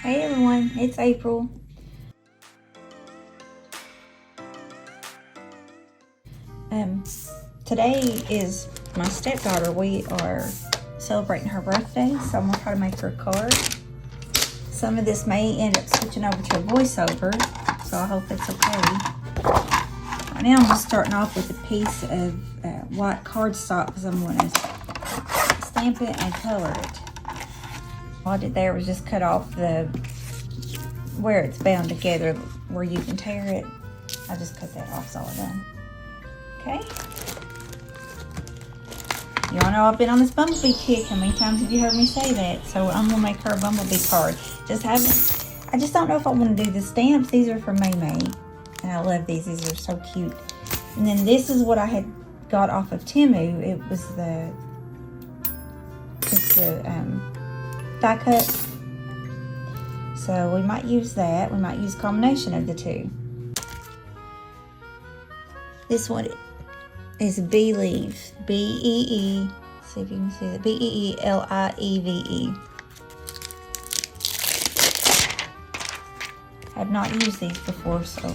Hey everyone, it's April. Today is my stepdaughter. We are celebrating her birthday, so I'm gonna try to make her a card. Some of this may end up switching over to a voiceover, so I hope it's okay. Right now I'm just starting off with a piece of white cardstock because I'm gonna stamp it and color it. All I did there was just cut off where it's bound together, where you can tear it. I just cut that off, so all done. Okay. You all know I've been on this bumblebee kick. How many times have you heard me say that? So I'm gonna make her a bumblebee card. I just don't know if I want to do the stamps. These are from MayMay, and I love these. These are so cute. And then this is what I had got off of TEMU. It was the die cut. So we might use that. We might use a combination of the two. This one is Bee-lieve. B-E-E. See if you can see the B-E-E-L-I-E-V-E. I've not used these before, so.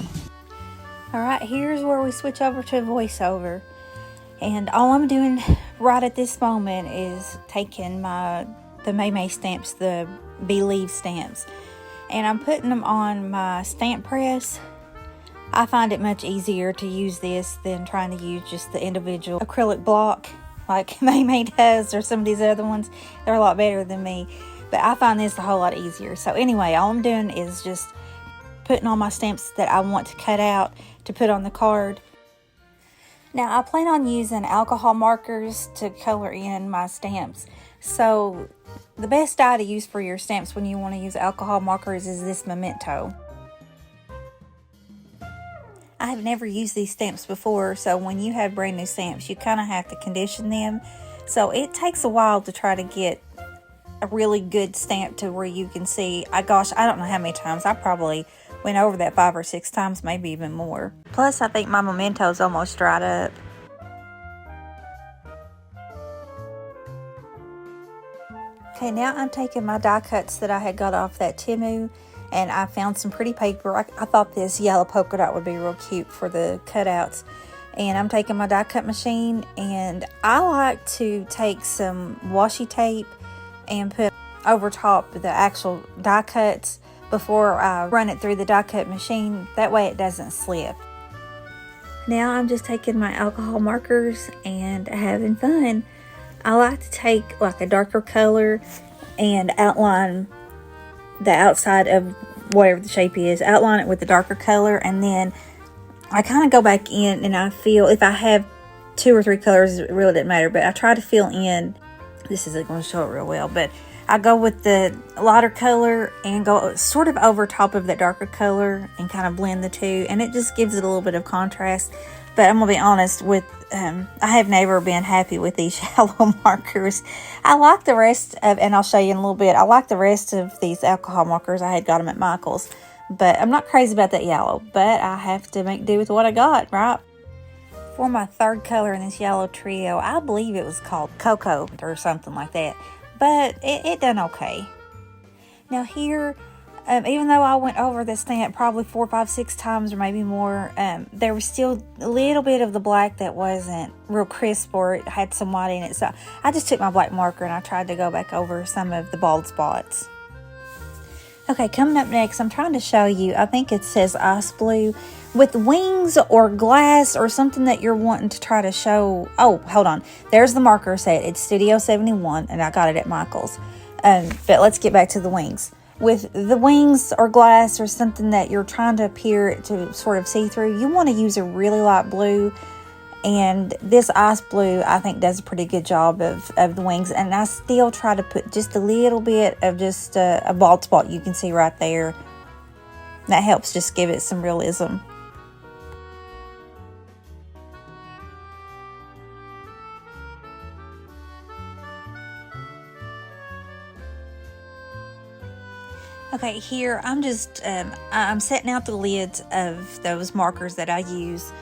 Alright, here's where we switch over to voiceover. And all I'm doing right at this moment is taking the MayMay stamps, the Bee-lieve stamps, and I'm putting them on my stamp press. I find it much easier to use this than trying to use just the individual acrylic block like MayMay does, or some of these other ones. They're a lot better than me, but I find this a whole lot easier. So anyway, all I'm doing is just putting all my stamps that I want to cut out to put on the card. Now I plan on using alcohol markers to color in my stamps. So the best dye to use for your stamps when you want to use alcohol markers is this Memento. I have never used these stamps before, so when you have brand new stamps, you kind of have to condition them. So it takes a while to try to get a really good stamp to where you can see. Gosh, I don't know how many times. I probably went over that 5 or 6 times, maybe even more. Plus, I think my Memento's almost dried up. Okay, now I'm taking my die cuts that I had got off that TEMU, and I found some pretty paper. I thought this yellow polka dot would be real cute for the cutouts. And I'm taking my die cut machine, and I like to take some washi tape and put over top the actual die cuts before I run it through the die cut machine. That way it doesn't slip. Now I'm just taking my alcohol markers and having fun. I like to take like a darker color and outline the outside of whatever the shape is, outline it with the darker color, and then I kind of go back in and I feel, if I have 2 or 3 colors, it really doesn't matter, but I try to fill in. This isn't going to show it real well, but I go with the lighter color and go sort of over top of that darker color and kind of blend the two, and it just gives it a little bit of contrast. But I'm going to be honest with, I have never been happy with these shallow markers. I like the rest of, and I'll show you in a little bit, I like the rest of these alcohol markers. I had got them at Michael's, but I'm not crazy about that yellow, but I have to make do with what I got, right? For my third color in this yellow trio, I believe it was called Cocoa or something like that, but it done okay. Now here, even though I went over the stamp probably 4, 5, 6 times or maybe more, there was still a little bit of the black that wasn't real crisp, or it had some white in it. So I just took my black marker and I tried to go back over some of the bald spots. Okay, coming up next, I'm trying to show you, I think it says ice blue, with wings or glass or something that you're wanting to try to show. Oh, hold on. There's the marker set. It's Studio 71, and I got it at Michael's. But let's get back to the wings. With the wings or glass or something that you're trying to appear to sort of see through, you want to use a really light blue. And this ice blue, I think, does a pretty good job of the wings. And I still try to put just a little bit of just a bald spot you can see right there. That helps just give it some realism. Okay, here I'm just, I'm setting out the lids of those markers that I use,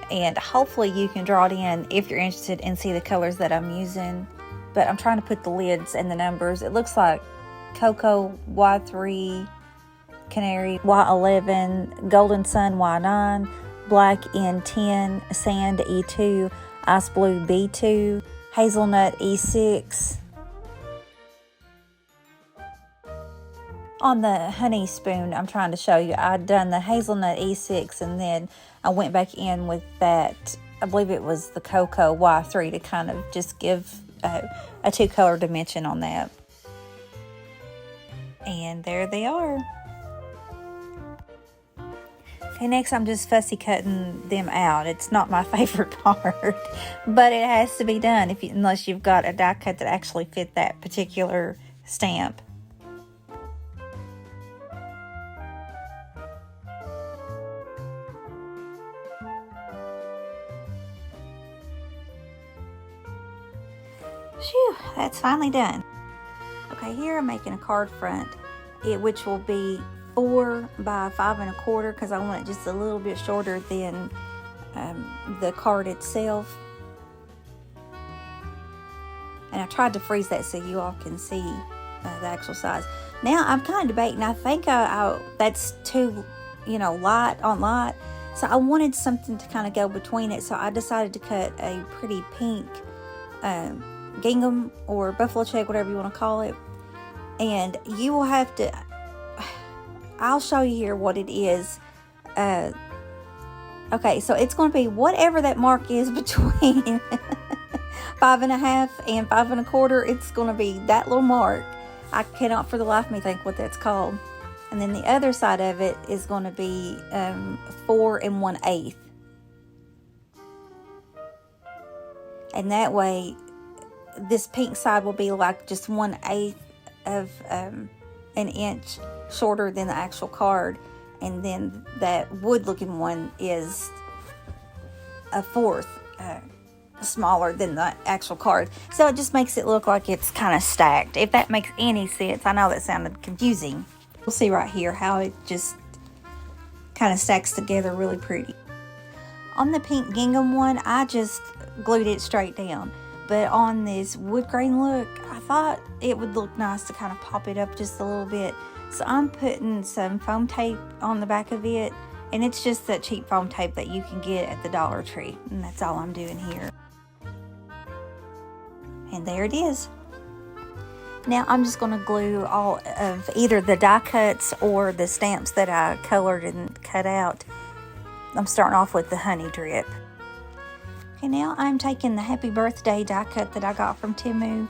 and hopefully you can draw it in if you're interested and see the colors that I'm using. But I'm trying to put the lids and the numbers. It looks like Cocoa Y3 Canary Y11, Golden Sun Y9, Black N10, Sand E2, Ice Blue B2, Hazelnut E6. On the honey spoon, I'm trying to show you, I'd done the Hazelnut E6 and then I went back in with that, I believe it was the Cocoa Y3 to kind of just give a two-color dimension on that. And there they are. Okay, next I'm just fussy cutting them out. It's not my favorite part, but it has to be done unless you've got a die cut that actually fit that particular stamp. Phew, that's finally done. Okay, here I'm making a card front, which will be 4 by 5 1/4 because I want it just a little bit shorter than the card itself. And I tried to freeze that so you all can see the actual size. Now I'm kind of debating. I think that's too, light on light. So I wanted something to kind of go between it. So I decided to cut a pretty pink gingham or buffalo check, whatever you want to call it. And you will have to, I'll show you here what it is. Okay, so it's going to be whatever that mark is between 5 1/2 and 5 1/4. It's going to be that little mark. I cannot for the life of me think what that's called. And then the other side of it is going to be 4 1/8. And that way, this pink side will be like just 1/8 of an inch shorter than the actual card, and then that wood looking one is 1/4 smaller than the actual card. So it just makes it look like it's kind of stacked, if that makes any sense. I know that sounded confusing. We'll see right here how it just kind of stacks together really pretty. On the pink gingham one, I just glued it straight down. But on this wood grain look, I thought it would look nice to kind of pop it up just a little bit. So I'm putting some foam tape on the back of it. And it's just that cheap foam tape that you can get at the Dollar Tree. And that's all I'm doing here. And there it is. Now I'm just going to glue all of either the die cuts or the stamps that I colored and cut out. I'm starting off with the honey drip. Okay, now I'm taking the Happy Birthday die cut that I got from TEMU.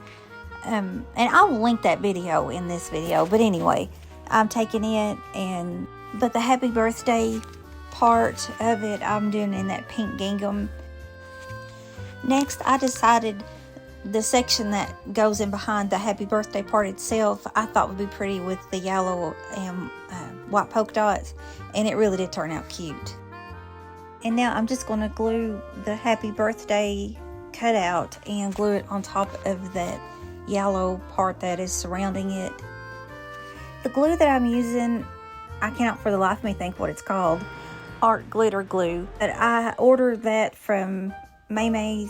And I will link that video in this video. But anyway, I'm taking it, but the Happy Birthday part of it, I'm doing in that pink gingham. Next, I decided the section that goes in behind the Happy Birthday part itself, I thought would be pretty with the yellow and white polka dots. And it really did turn out cute. And now I'm just going to glue the Happy Birthday cutout and glue it on top of that yellow part that is surrounding it. The glue that I'm using, I cannot for the life of me think what it's called. Art glitter glue. But I ordered that from MayMay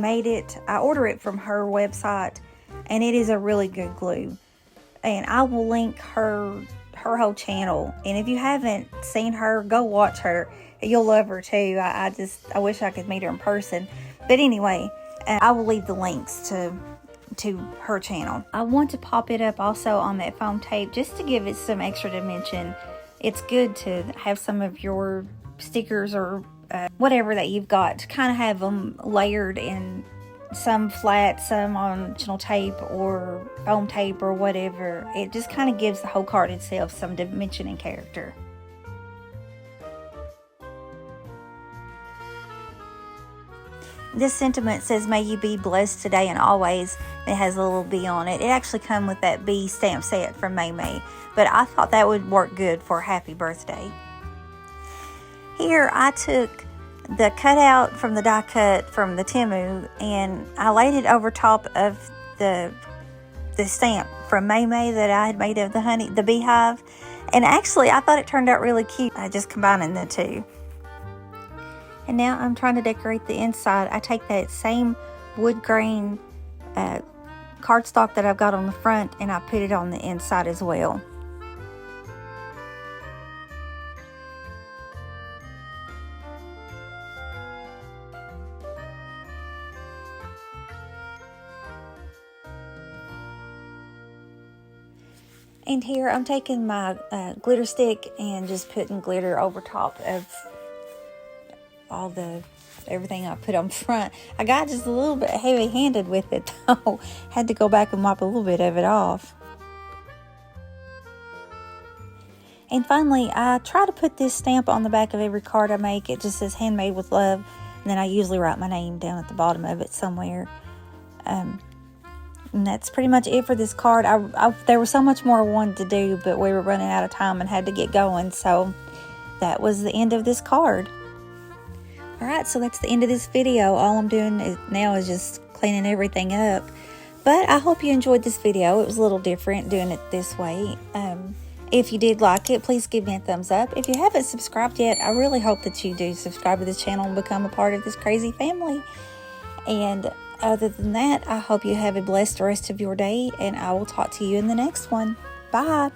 Made It. I order it from her website, and it is a really good glue. And I will link her whole channel. And if you haven't seen her, go watch her. You'll love her too. I wish I could meet her in person. But anyway, I will leave the links to her channel. I want to pop it up also on that foam tape just to give it some extra dimension. It's good to have some of your stickers or whatever that you've got to kind of have them layered in, some flat, some on original tape or foam tape or whatever. It just kind of gives the whole card itself some dimension and character. This sentiment says, "May you be blessed today and always." It has a little bee on it. It actually comes with that bee stamp set from MayMay, but I thought that would work good for Happy Birthday. Here I took the cutout from the die cut from the TEMU and I laid it over top of the stamp from MayMay that I had made of the beehive. And actually I thought it turned out really cute, just combining the two. And now I'm trying to decorate the inside. I take that same wood grain cardstock that I've got on the front and I put it on the inside as well. And here I'm taking my glitter stick and just putting glitter over top of everything I put on front. I got just a little bit heavy-handed with it though. Had to go back and mop a little bit of it off. And finally, I try to put this stamp on the back of every card I make. It just says handmade with love. And then I usually write my name down at the bottom of it somewhere. And that's pretty much it for this card. There was so much more I wanted to do, but we were running out of time and had to get going. So that was the end of this card. Alright, so that's the end of this video. All I'm doing now is just cleaning everything up. But I hope you enjoyed this video. It was a little different doing it this way. If you did like it, please give me a thumbs up. If you haven't subscribed yet, I really hope that you do subscribe to this channel and become a part of this crazy family. And other than that, I hope you have a blessed rest of your day, and I will talk to you in the next one. Bye!